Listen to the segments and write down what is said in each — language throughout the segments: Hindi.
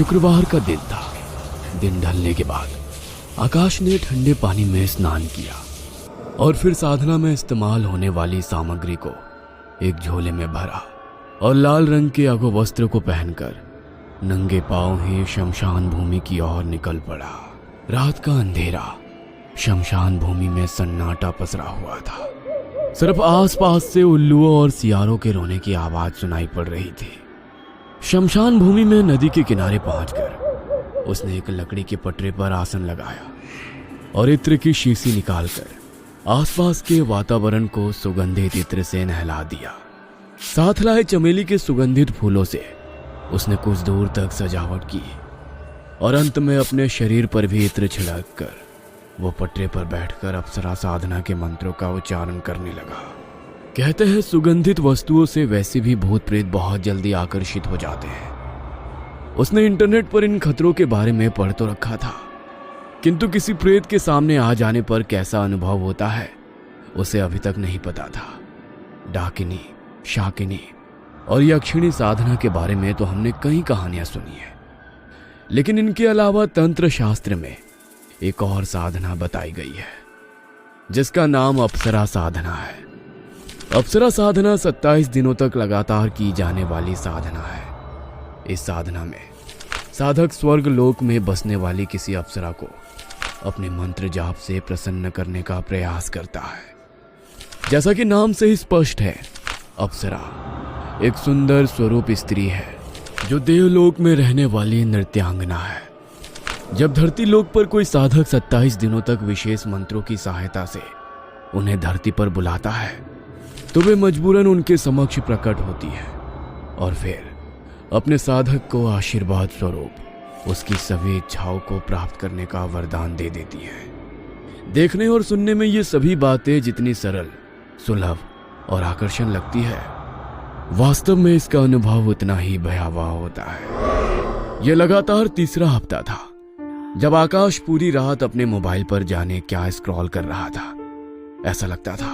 शुक्रवार का दिन था। दिन ढलने के बाद आकाश ने ठंडे पानी में स्नान किया और फिर साधना में इस्तेमाल होने वाली सामग्री को एक झोले में भरा और लाल रंग के अगो वस्त्र को पहनकर नंगे पांव ही शमशान भूमि की ओर निकल पड़ा। रात का अंधेरा, शमशान भूमि में सन्नाटा पसरा हुआ था। सिर्फ आसपास से उल्लुओं और सियारों के रोने की आवाज सुनाई पड़ रही थी। शमशान भूमि में नदी के किनारे पहुंचकर उसने एक लकड़ी के पटरे पर आसन लगाया और इत्र की शीशी निकालकर आसपास के वातावरण को सुगंधित इत्र से नहला दिया। साथ लाए चमेली के सुगंधित फूलों से उसने कुछ दूर तक सजावट की और अंत में अपने शरीर पर भी इत्र छिड़क कर वो पटरे पर बैठकर अप्सरा साधना के मंत्रों का उच्चारण करने लगा। कहते हैं सुगंधित वस्तुओं से वैसे भी भूत प्रेत बहुत जल्दी आकर्षित हो जाते हैं। उसने इंटरनेट पर इन खतरों के बारे में पढ़ तो रखा था, किंतु किसी प्रेत के सामने आ जाने पर कैसा अनुभव होता है उसे अभी तक नहीं पता था। डाकिनी, शाकिनी और यक्षिणी साधना के बारे में तो हमने कई कहानियां सुनी है, लेकिन इनके अलावा तंत्र शास्त्र में एक और साधना बताई गई है जिसका नाम अप्सरा साधना है। अप्सरा साधना 27 दिनों तक लगातार की जाने वाली साधना है। इस साधना में साधक स्वर्ग लोक में बसने वाली किसी अप्सरा को अपने मंत्र जाप से प्रसन्न करने का प्रयास करता है। जैसा कि नाम से ही स्पष्ट है, अप्सरा एक सुंदर स्वरूप स्त्री है जो देवलोक में रहने वाली नृत्यांगना है। जब धरती लोक पर कोई साधक 27 दिनों तक विशेष मंत्रों की सहायता से उन्हें धरती पर बुलाता है तो वे मजबूरन उनके समक्ष प्रकट होती है और फिर अपने साधक को आशीर्वाद स्वरूप उसकी सभी इच्छाओं को प्राप्त करने का वरदान दे देती है। देखने और सुनने में ये सभी बातें जितनी सरल, सुलभ और आकर्षण लगती है, वास्तव में इसका अनुभव उतना ही भयावह होता है। यह लगातार तीसरा हफ्ता था जब आकाश पूरी रात अपने मोबाइल पर जाने क्या स्क्रॉल कर रहा था। ऐसा लगता था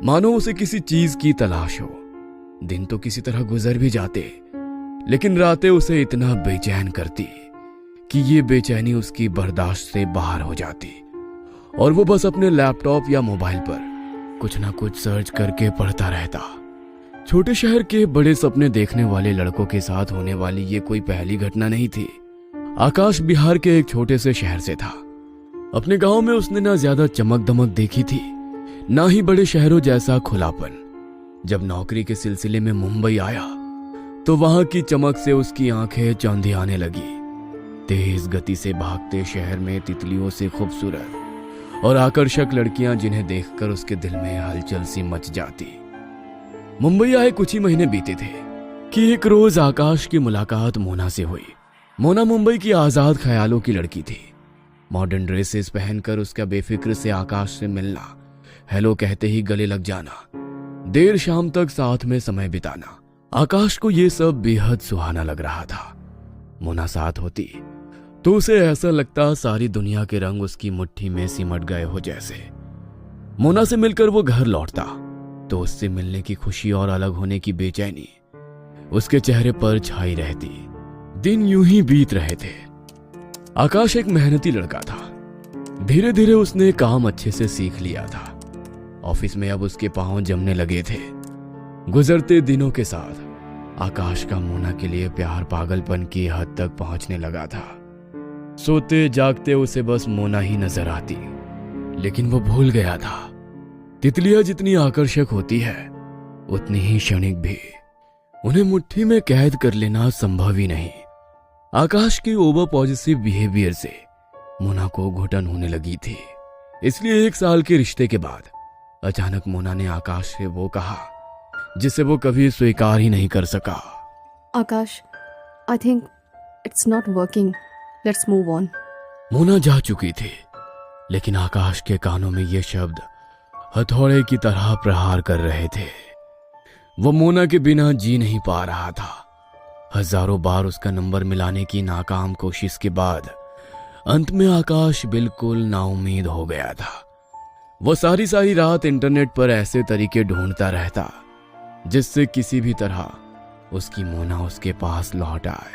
मानो उसे किसी चीज की तलाश हो। दिन तो किसी तरह गुजर भी जाते, लेकिन रातें उसे इतना बेचैन करती कि ये बेचैनी उसकी बर्दाश्त से बाहर हो जाती और वो बस अपने लैपटॉप या मोबाइल पर कुछ ना कुछ सर्च करके पढ़ता रहता। छोटे शहर के बड़े सपने देखने वाले लड़कों के साथ होने वाली ये कोई पहली घटना नहीं थी। आकाश बिहार के एक छोटे से शहर से था। अपने गांव में उसने ना ज्यादा चमक दमक देखी थी, ना ही बड़े शहरों जैसा खुलापन। जब नौकरी के सिलसिले में मुंबई आया तो वहां की चमक से उसकी आंखें चौंधियाने लगी। तेज गति से भागते शहर में तितलियों से खूबसूरत और आकर्षक लड़कियां जिन्हें देखकर उसके दिल में हलचल सी मच जाती। मुंबई आए कुछ ही महीने बीते थे कि एक रोज आकाश की मुलाकात मोना से हुई। मोना मुंबई की आजाद ख्यालों की लड़की थी। मॉडर्न ड्रेसेस पहनकर उसका बेफिक्र से आकाश से मिलना, हेलो कहते ही गले लग जाना, देर शाम तक साथ में समय बिताना, आकाश को ये सब बेहद सुहाना लग रहा था। मोना साथ होती तो उसे ऐसा लगता सारी दुनिया के रंग उसकी मुट्ठी में सिमट गए हो जैसे। मोना से मिलकर वो घर लौटता तो उससे मिलने की खुशी और अलग होने की बेचैनी उसके चेहरे पर छाई रहती। दिन यूं ही बीत रहे थे। आकाश एक मेहनती लड़का था। धीरे धीरे उसने काम अच्छे से सीख लिया था। ऑफिस में अब उसके पांव जमने लगे थे। गुजरते दिनों के साथ आकाश का मोना के लिए प्यार पागलपन की हद तक पहुंचने लगा था। सोते जागते उसे बस मोना ही नजर आती, लेकिन वो भूल गया था तितलियां जितनी आकर्षक होती है उतनी ही क्षणिक भी। उन्हें मुट्ठी में कैद कर लेना संभव ही नहीं। आकाश की ओवर पॉजिटिव बिहेवियर से मोना को घुटन होने लगी थी। इसलिए 1 साल के रिश्ते के बाद अचानक मोना ने आकाश से वो कहा जिसे वो कभी स्वीकार ही नहीं कर सका। Akash, I think it's not working, let's move on. Mona जा चुकी थी, लेकिन आकाश के कानों में ये शब्द हथौड़े की तरह प्रहार कर रहे थे। वो मोना के बिना जी नहीं पा रहा था। हजारों बार उसका नंबर मिलाने की नाकाम कोशिश के बाद अंत में आकाश बिल्कुल नाउम्मीद हो गया था। वो सारी सारी रात इंटरनेट पर ऐसे तरीके ढूंढता रहता जिससे किसी भी तरह उसकी मोना उसके पास लौट आए,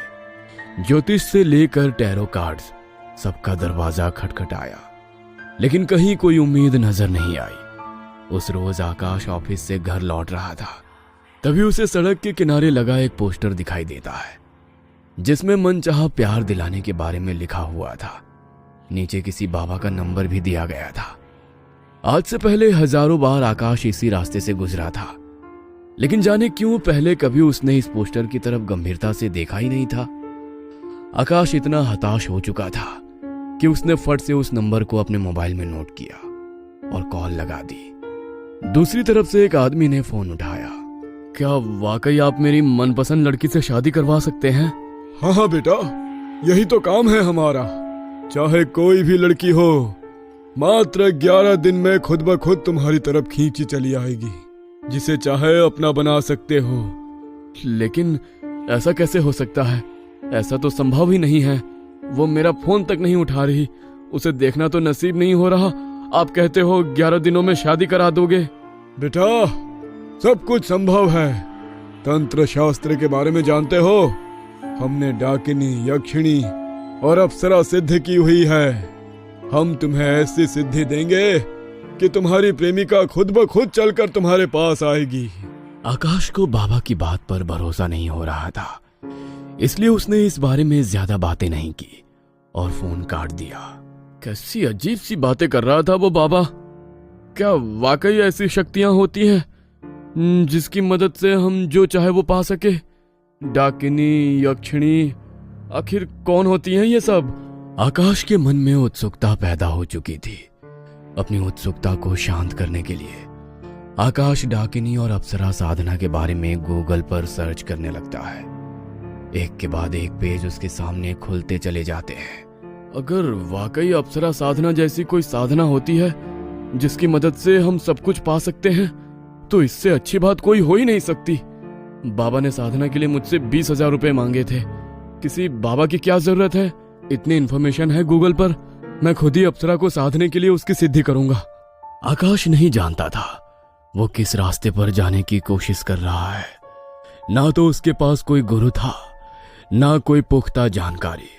ज्योतिष से लेकर टैरो कार्ड्स सबका दरवाजा खटखटाया, लेकिन कहीं कोई उम्मीद नजर नहीं आई। उस रोज आकाश ऑफिस से घर लौट रहा था, तभी उसे सड़क के किनारे लगा एक पोस्टर दिखाई देता है जिसमें मनचाहा प्यार दिलाने के बारे में लिखा हुआ था। नीचे किसी बाबा का नंबर भी दिया गया था। आज से पहले हजारों बार आकाश इसी रास्ते से गुजरा था, लेकिन जाने क्यों पहले कभी उसने इस पोस्टर की तरफ गंभीरता से देखा ही नहीं था। आकाश इतना हताश हो चुका था कि उसने फट से उस नंबर को अपने मोबाइल में नोट किया और कॉल लगा दी। दूसरी तरफ से एक आदमी ने फोन उठाया। क्या वाकई आप मेरी मनपसंद लड़की से शादी करवा सकते हैं? हाँ हाँ बेटा, यही तो काम है हमारा। चाहे कोई भी लड़की हो, मात्र 11 दिन में खुद ब खुद तुम्हारी तरफ खींची चली आएगी। जिसे चाहे अपना बना सकते हो। लेकिन ऐसा कैसे हो सकता है? ऐसा तो संभव ही नहीं है। वो मेरा फोन तक नहीं उठा रही, उसे देखना तो नसीब नहीं हो रहा। आप कहते हो 11 दिनों में शादी करा दोगे? बेटा, सब कुछ संभव है। तंत्र शास्त्र के बारे में जानते हो? हमने डाकिनी, यक्षिणी और अप्सरा सिद्ध की हुई है। हम तुम्हें ऐसी सिद्धि देंगे कि तुम्हारी प्रेमिका खुद ब खुद चलकर तुम्हारे पास आएगी। आकाश को बाबा की बात पर भरोसा नहीं हो रहा था, इसलिए उसने इस बारे में ज्यादा बातें नहीं की और फोन काट दिया। कैसी अजीब सी बातें कर रहा था वो बाबा। क्या वाकई ऐसी शक्तियां होती हैं जिसकी मदद से हम जो चाहे वो पा सके? डाकिनी, यक्षिणी, आखिर कौन होती हैं ये सब? आकाश के मन में उत्सुकता पैदा हो चुकी थी। अपनी उत्सुकता को शांत करने के लिए आकाश डाकिनी और अप्सरा साधना के बारे में गूगल पर सर्च करने लगता है। एक के बाद एक पेज उसके सामने खुलते चले जाते हैं। अगर वाकई अप्सरा साधना जैसी कोई साधना होती है जिसकी मदद से हम सब कुछ पा सकते हैं, तो इससे अच्छी बात कोई हो ही नहीं सकती। बाबा ने साधना के लिए मुझसे 20,000 रुपए मांगे थे। किसी बाबा की क्या जरूरत है? इतनी इन्फॉर्मेशन है गूगल पर। मैं खुद ही अप्सरा को साधने के लिए उसकी सिद्धि करूंगा। आकाश नहीं जानता था वो किस रास्ते पर जाने की कोशिश कर रहा है। ना तो उसके पास कोई गुरु था, ना कोई पुख्ता जानकारी।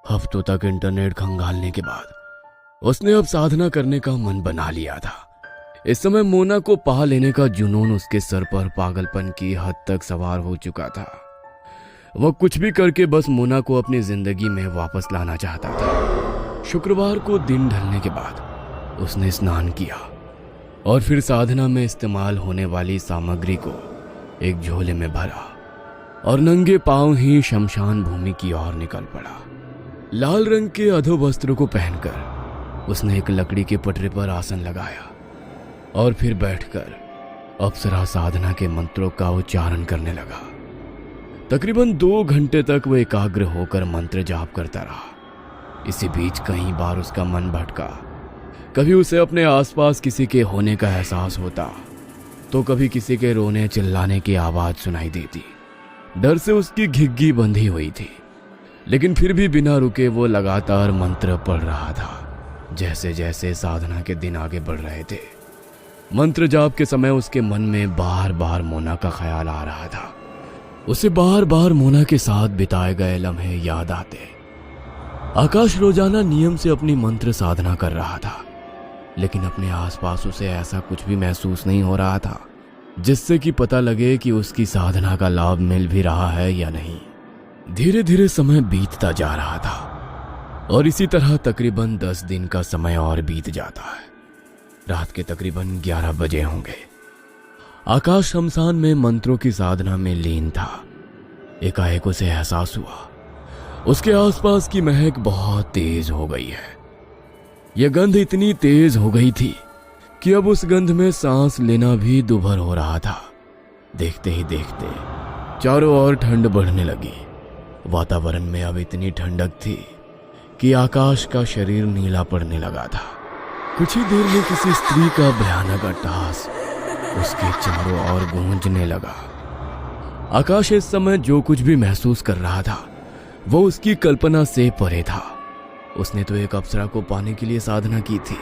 हफ्तों तक इंटरनेट खंगालने के बाद उसने अब साधना करने का मन बना लिया था। इस समय मोना को पा लेने का जुनून उसके सर पर पागलपन की हद तक सवार हो चुका था। वह कुछ भी करके बस मोना को अपनी जिंदगी में वापस लाना चाहता था। शुक्रवार को दिन ढलने के बाद उसने स्नान किया और फिर साधना में इस्तेमाल होने वाली सामग्री को एक झोले में भरा और नंगे पांव ही शमशान भूमि की ओर निकल पड़ा। लाल रंग के अधोवस्त्र को पहनकर उसने एक लकड़ी के पटरे पर आसन लगाया और फिर बैठकर अप्सरा साधना के मंत्रों का उच्चारण करने लगा। तकरीबन 2 घंटे तक वह एकाग्र होकर मंत्र जाप करता रहा। इसी बीच कई बार उसका मन भटका। कभी उसे अपने आसपास किसी के होने का एहसास होता, तो कभी किसी के रोने चिल्लाने की आवाज सुनाई देती। डर से उसकी घिग्गी बंधी हुई थी, लेकिन फिर भी बिना रुके वो लगातार मंत्र पढ़ रहा था। जैसे जैसे साधना के दिन आगे बढ़ रहे थे, मंत्र जाप के समय उसके मन में बार बार मोना का ख्याल आ रहा था। उसे बार बार मोना के साथ बिताए गए लम्हे याद आते। आकाश रोजाना नियम से अपनी मंत्र साधना कर रहा था, लेकिन अपने आसपास उसे ऐसा कुछ भी महसूस नहीं हो रहा था जिससे कि पता लगे कि उसकी साधना का लाभ मिल भी रहा है या नहीं। धीरे धीरे समय बीतता जा रहा था और इसी तरह तकरीबन 10 दिन का समय और बीत जाता है। रात के तकरीबन 11 बजे होंगे। आकाश शमशान में मंत्रों की साधना में लीन था। एकाएक उसे एहसास हुआ उसके आसपास की महक बहुत तेज हो गई है। यह गंध इतनी तेज हो गई थी कि अब उस गंध में सांस लेना भी दुभर हो रहा था। देखते ही देखते चारों ओर ठंड बढ़ने लगी। वातावरण में अब इतनी ठंडक थी कि आकाश का शरीर नीला पड़ने लगा था। कुछ ही देर में किसी स्त्री का भयानक अट्टहास उसके चारों ओर गूंजने लगा। आकाश इस समय जो कुछ भी महसूस कर रहा था वो उसकी कल्पना से परे था। उसने तो एक अप्सरा को पाने के लिए साधना की थी,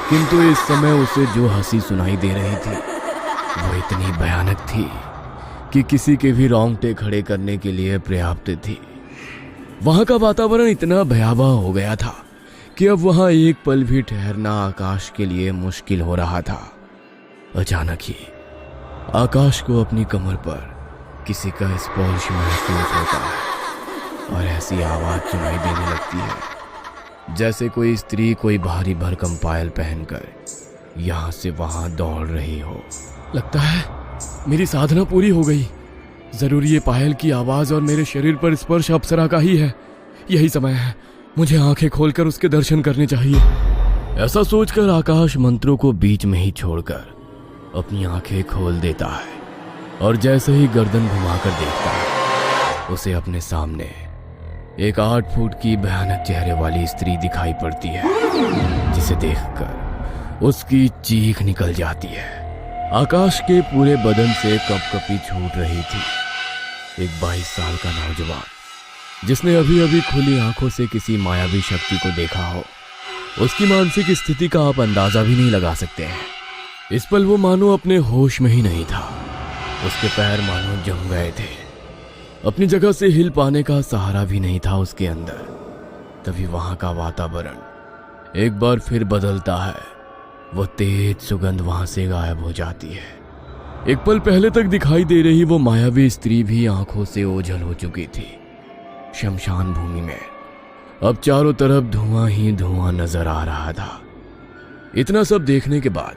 किंतु इस समय उसे जो हंसी सुनाई दे रही थी वो इतनी भयानक थी कि किसी के भी रोंगटे खड़े करने के लिए पर्याप्त थी। वहां का वातावरण इतना भयावह हो गया था कि अब वहां एक पल भी ठहरना आकाश के लिए मुश्किल हो रहा था। अचानक ही आकाश को अपनी कमर पर किसी का स्पर्श महसूस होता है और ऐसी आवाज सुनाई देने लगती है जैसे कोई स्त्री कोई भारी भरकम पायल पहनकर यहां से वहां दौड़ रही हो। लगता है मेरी साधना पूरी हो गई। जरूर ये पायल की आवाज और मेरे शरीर पर स्पर्श अप्सरा का ही है। यही समय है, मुझे आंखें खोलकर उसके दर्शन करने चाहिए। ऐसा सोचकर आकाश मंत्रों को बीच में ही छोड़कर अपनी आंखें खोल देता है और जैसे ही गर्दन घुमाकर देखता है उसे अपने सामने एक 8 फुट की भयानक चेहरे वाली स्त्री दिखाई पड़ती है, जिसे देखकर उसकी चीख निकल जाती है। आकाश के पूरे बदन से कपकपी छूट रही थी। एक 22 साल का नौजवान जिसने अभी अभी खुली आंखों से किसी मायावी शक्ति को देखा हो, उसकी मानसिक स्थिति का आप अंदाजा भी नहीं लगा सकते हैं। इस पल वो मानो अपने होश में ही नहीं था। उसके पैर मानो जम गए थे। अपनी जगह से हिल पाने का सहारा भी नहीं था उसके अंदर। तभी वहां का वातावरण एक बार फिर बदलता है। वो तेज सुगंध वहां से गायब हो जाती है। एक पल पहले तक दिखाई दे रही वो मायावी स्त्री भी आंखों से ओझल हो चुकी थी। शमशान भूमि में अब चारों तरफ धुआं ही धुआं नजर आ रहा था। इतना सब देखने के बाद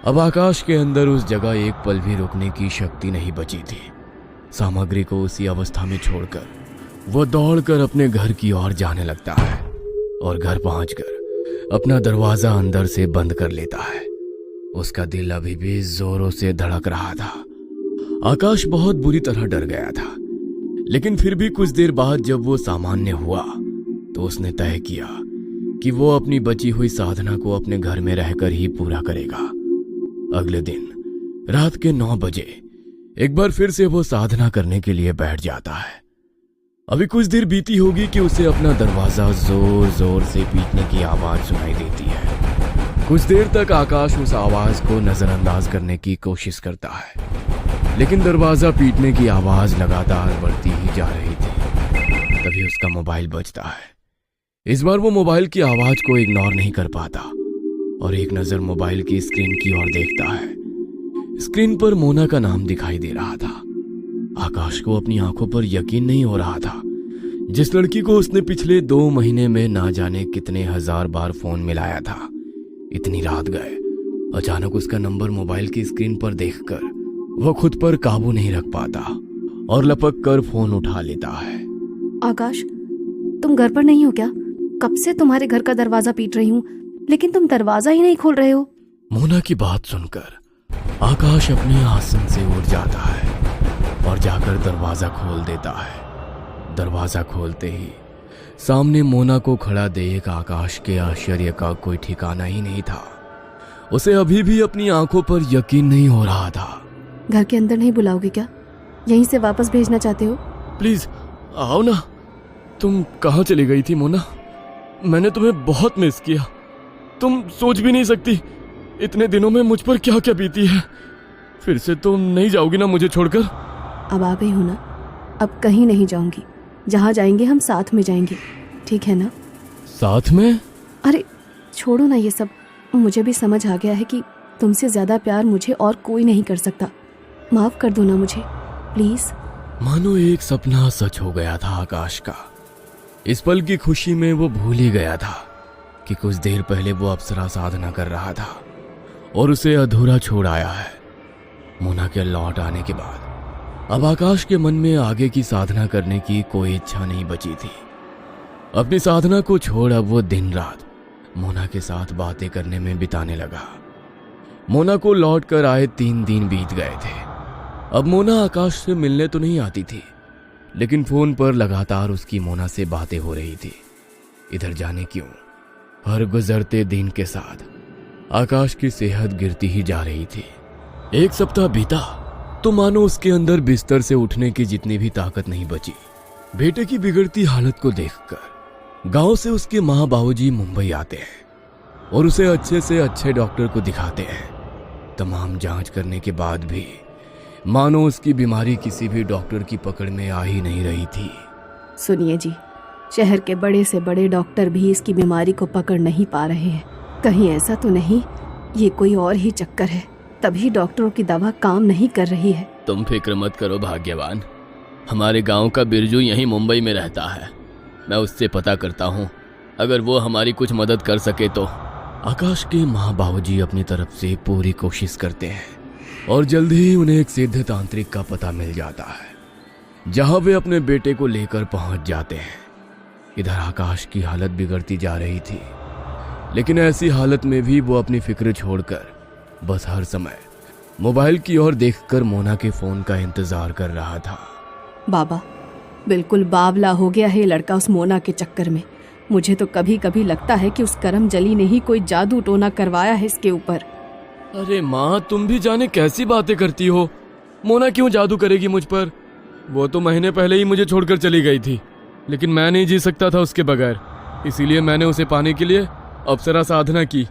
अब आकाश के अंदर उस जगह एक पल भी रुकने की शक्ति नहीं बची थी। सामग्री को उसी अवस्था में छोड़कर वो दौड़कर अपने घर की ओर जाने लगता है और घर पहुंचकर अपना दरवाजा अंदर से बंद कर लेता है। उसका दिल अभी भी जोरों से धड़क रहा था। आकाश बहुत बुरी तरह डर गया था, लेकिन फिर भी कुछ देर बाद जब वो सामान्य हुआ तो उसने तय किया कि वो अपनी बची हुई साधना को अपने घर में रहकर ही पूरा करेगा। अगले दिन रात के 9 बजे एक बार फिर से वो साधना करने के लिए बैठ जाता है। अभी कुछ देर बीती होगी कि उसे अपना दरवाजा जोर जोर से पीटने की आवाज सुनाई देती है। कुछ देर तक आकाश उस आवाज को नजरअंदाज करने की कोशिश करता है, लेकिन दरवाजा पीटने की आवाज लगातार बढ़ती ही जा रही थी। तभी उसका मोबाइल बजता है। इस बार वो मोबाइल की आवाज को इग्नोर नहीं कर पाता और एक नजर मोबाइल की स्क्रीन की ओर देखता है। स्क्रीन पर मोना का नाम दिखाई दे रहा था। आकाश को अपनी आंखों पर यकीन नहीं हो रहा था। जिस लड़की को उसने पिछले 2 महीने में ना जाने कितने हजार बार फोन मिलाया था, इतनी रात गए अचानक उसका नंबर मोबाइल की स्क्रीन पर देखकर वो खुद पर काबू नहीं रख पाता और लपक कर फोन उठा लेता है। आकाश, तुम घर पर नहीं हो क्या? कब से तुम्हारे घर का दरवाजा पीट रही हूँ, लेकिन तुम दरवाजा ही नहीं खोल रहे हो। मोना की बात सुनकर आकाश अपने आसन से उठ जाता है और जाकर दरवाजा खोल देता है। दरवाजा खोलते ही सामने मोना को खड़ा देख आकाश के आश्चर्य का कोई ठिकाना ही नहीं था। उसे अभी भी अपनी आंखों पर यकीन नहीं हो रहा था। घर के अंदर नहीं बुलाओगे क्या? यहीं से वापस भेजना चाहते हो? प्लीज आओ ना। तुम कहाँ चली गई थी मोना? मैंने तुम्हें बहुत मिस किया। तुम सोच भी नहीं सकती इतने दिनों में मुझ पर क्या क्या बीती है। फिर से तुम नहीं जाओगी ना मुझे छोड़कर? अब आ गई हो ना, अब कहीं नहीं जाऊंगी। जहाँ जाएंगे हम साथ में जाएंगे, ठीक है ना? साथ में? अरे छोड़ो ना ये सब। मुझे भी समझ आ गया है कि तुमसे ज्यादा प्यार मुझे और कोई नहीं कर सकता। माफ कर दो ना मुझे, प्लीज। मानो एक सपना सच हो गया था आकाश का। इस पल की खुशी में वो भूल ही गया था कि कुछ देर पहले वो अप्सरा साधना कर रहा था और उसे अधूरा छोड़ आया है। मोना के लौट आने के बाद अब आकाश के मन में आगे की साधना करने की कोई इच्छा नहीं बची थी। अपनी साधना को छोड़ अब वो दिन रात मोना के साथ बातें करने में बिताने लगा। मोना को लौट कर आए 3 दिन बीत गए थे। अब मोना आकाश से मिलने तो नहीं आती थी, लेकिन फोन पर लगातार उसकी मोना से बातें हो रही थी। इधर जाने क्यों हर गुजरते दिन के साथ आकाश की सेहत गिरती ही जा रही थी। 1 सप्ताह बीता तो मानो उसके अंदर बिस्तर से उठने की जितनी भी ताकत नहीं बची। बेटे की बिगड़ती हालत को देखकर गांव से उसके माँ बाबूजी मुंबई आते हैं और उसे अच्छे से अच्छे डॉक्टर को दिखाते हैं। तमाम जांच करने के बाद भी मानो उसकी बीमारी किसी भी डॉक्टर की पकड़ में आ ही नहीं रही थी। सुनिए जी, शहर के बड़े से बड़े डॉक्टर भी इसकी बीमारी को पकड़ नहीं पा रहे हैं। कहीं ऐसा तो नहीं ये कोई और ही चक्कर है, तभी डॉक्टरों की दवा काम नहीं कर रही है। तुम फिक्र मत करो भाग्यवान, हमारे गांव का बिरजू यहीं मुंबई में रहता है, मैं उससे पता करता हूँ, अगर वो हमारी कुछ मदद कर सके तो। आकाश के माँ बाबूजी अपनी तरफ से पूरी कोशिश करते हैं और जल्दी ही उन्हें एक सिद्ध तांत्रिक का पता मिल जाता है, जहां वे अपने बेटे को लेकर पहुंच जाते हैं। इधर आकाश की हालत बिगड़ती जा रही थी, लेकिन ऐसी हालत में भी वो अपनी फिक्र छोड़कर बस हर समय मोबाइल की ओर देखकर मोना के फोन का इंतजार कर रहा था। बाबा, बिल्कुल बावला हो गया है ये लड़का उस मोना के चक्कर में। मुझे तो कभी कभी लगता है कि उस करमजली ने ही कोई जादू टोना करवाया है इसके ऊपर। अरे माँ, तुम भी जाने कैसी बातें करती हो। मोना क्यों जादू करेगी मुझ पर? वो तो महीने पहले ही मुझे छोड़कर चली गई थी, लेकिन मैं नहीं जी सकता था उसके बगैर, इसीलिए मैंने उसे पाने के लिए अप्सरा साधना की।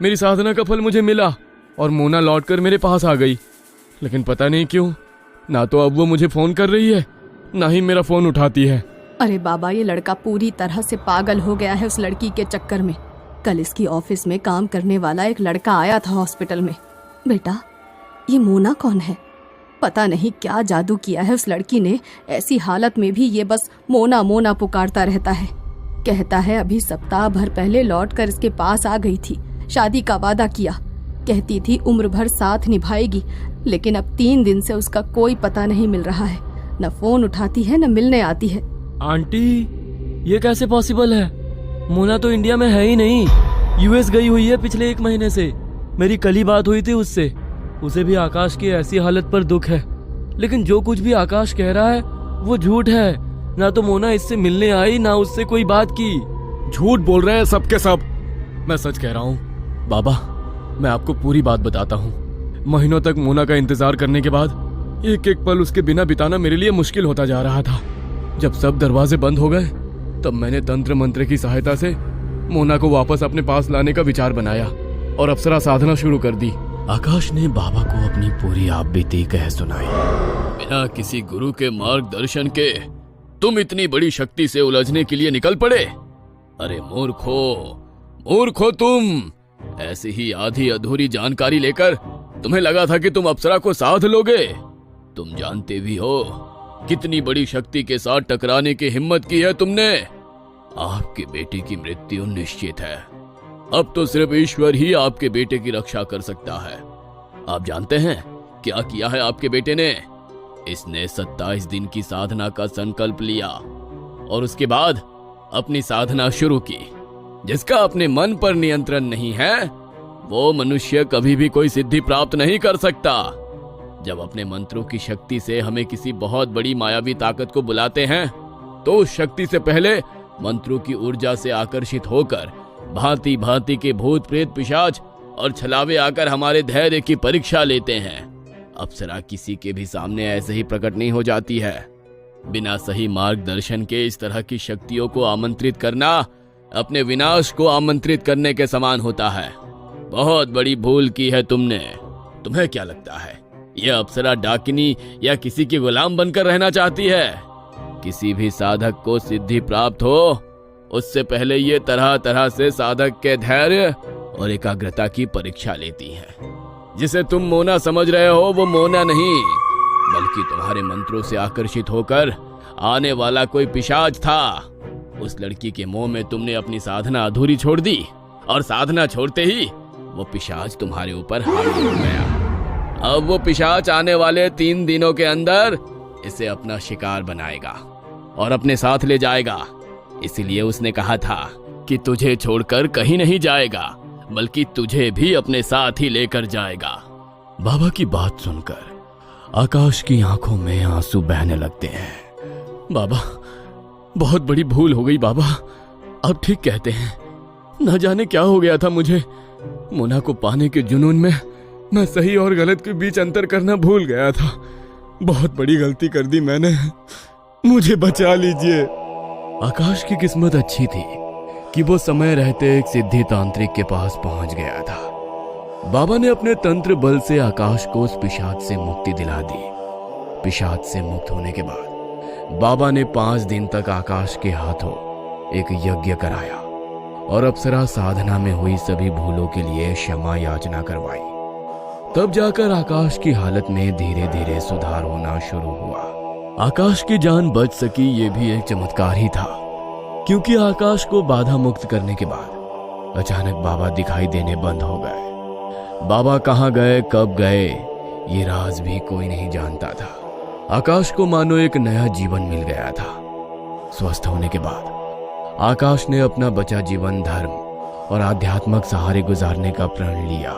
मेरी साधना का फल मुझे मिला और मोना लौटकर मेरे पास आ गई, लेकिन पता नहीं क्यों ना तो अब वो मुझे फोन कर रही है, ना ही मेरा फोन उठाती है। अरे बाबा, ये लड़का पूरी तरह से पागल हो गया है उस लड़की के चक्कर में। कल इसकी ऑफिस में काम करने वाला एक लड़का आया था हॉस्पिटल में। बेटा, ये मोना कौन है? पता नहीं क्या जादू किया है उस लड़की ने, ऐसी हालत में भी ये बस मोना मोना पुकारता रहता है। कहता है अभी सप्ताह भर पहले लौटकर इसके पास आ गई थी, शादी का वादा किया, कहती थी उम्र भर साथ निभाएगी, लेकिन अब 3 दिन से उसका कोई पता नहीं मिल रहा है, न फोन उठाती है न मिलने आती है। आंटी, ये कैसे पॉसिबल है? मोना तो इंडिया में है ही नहीं, यूएस गई हुई है पिछले 1 महीने से। मेरी कल ही बात हुई थी उससे, उसे भी आकाश की ऐसी हालत पर दुख है, लेकिन जो कुछ भी आकाश कह रहा है वो झूठ है। ना तो मोना इससे मिलने आई, ना उससे कोई बात की। झूठ बोल रहे हैं सब के सब। मैं सच कह रहा हूँ बाबा, मैं आपको पूरी बात बताता हूँ। महीनों तक मोना का इंतजार करने के बाद एक एक पल उसके बिना बिताना मेरे लिए मुश्किल होता जा रहा था। जब सब दरवाजे बंद हो गए तब मैंने तंत्र मंत्र की सहायता से मोना को वापस अपने पास लाने का विचार बनाया और अप्सरा साधना शुरू कर दी। आकाश ने बाबा को अपनी पूरी आप बीती कह सुनाई। बिना किसी गुरु के मार्गदर्शन के तुम इतनी बड़ी शक्ति से उलझने के लिए निकल पड़े? अरे मूर्खो, मूर्खो तुम! ऐसी ही आधी अधूरी जानकारी लेकर तुम्हें लगा था कि तुम अप्सरा को साध लोगे। तुम जानते भी हो कितनी बड़ी शक्ति के साथ टकराने की हिम्मत की है तुमने। आपके बेटे की मृत्यु निश्चित है। अब तो सिर्फ ईश्वर ही आपके बेटे की रक्षा कर सकता है। आप जानते हैं क्या किया है आपके बेटे ने? इसने 27 दिन की साधना का संकल्प लिया और उसके बाद अपनी साधना शुरू की। जिसका अपने मन पर नियंत्रण नहीं है वो मनुष्य कभी भी कोई सिद्धि प्राप्त नहीं कर सकता। जब अपने मंत्रों की शक्ति से हमें किसी बहुत बड़ी मायावी ताकत को बुलाते हैं तो उस शक्ति से पहले मंत्रों की ऊर्जा से आकर्षित होकर भांति भांति के भूत प्रेत पिशाच और छलावे आकर हमारे धैर्य की परीक्षा लेते हैं। अप्सरा किसी के भी सामने ऐसे ही प्रकट नहीं हो जाती है। बिना सही मार्गदर्शन के इस तरह की शक्तियों को आमंत्रित करना अपने विनाश को आमंत्रित करने के समान होता है। बहुत बड़ी भूल की है तुमने। तुम्हें क्या लगता है यह अप्सरा डाकिनी या किसी की गुलाम बनकर रहना चाहती है? किसी भी साधक को सिद्धि प्राप्त हो उससे पहले ये तरह तरह से साधक के धैर्य और एकाग्रता की परीक्षा लेती है। जिसे तुम मोना समझ रहे हो वो मोना नहीं, बल्कि तुम्हारे मंत्रों से आकर्षित होकर आने वाला कोई पिशाच था। उस लड़की के मोह में तुमने अपनी साधना अधूरी छोड़ दी और साधना छोड़ते ही वो पिशाच तुम्हारे ऊपर हावी हो गया। अब वो पिशाच आने वाले 3 दिनों के अंदर इसे अपना शिकार बनाएगा और अपने साथ ले जाएगा। इसीलिए उसने कहा था कि तुझे छोड़कर कहीं नहीं जाएगा, बल्कि तुझे भी अपने साथ ही लेकर जाएगा। बाबा की बात सुनकर आकाश की आंखों में आंसू बहने लगते हैं। बाबा, बहुत बड़ी भूल हो गई बाबा, आप ठीक कहते हैं। न जाने क्या हो गया था मुझे। मोना को पाने के जुनून में मैं सही और गलत के बीच अंतर करना भूल गया था। बहुत बड़ी गलती कर दी मैंने, मुझे बचा लीजिए। आकाश की किस्मत अच्छी थी कि वो समय रहते एक सिद्धि तांत्रिक के पास पहुंच गया था। बाबा ने अपने तंत्र बल से आकाश को उस पिशाच से मुक्ति दिला दी। पिशाच से मुक्त होने के बाद बाबा ने 5 दिन तक आकाश के हाथों एक यज्ञ कराया और अप्सरा साधना में हुई सभी भूलों के लिए क्षमा याचना करवाई। तब जाकर आकाश की हालत में धीरे धीरे सुधार होना शुरू हुआ। आकाश की जान बच सकी ये भी एक चमत्कार ही था, क्योंकि आकाश को बाधा मुक्त करने के बाद अचानक बाबा दिखाई देने बंद हो गए। बाबा कहाँ गए, कब गए, ये राज भी कोई नहीं जानता था। आकाश को मानो एक नया जीवन मिल गया था। स्वस्थ होने के बाद आकाश ने अपना बचा जीवन धर्म और आध्यात्मिक सहारे गुजारने का प्रण लिया।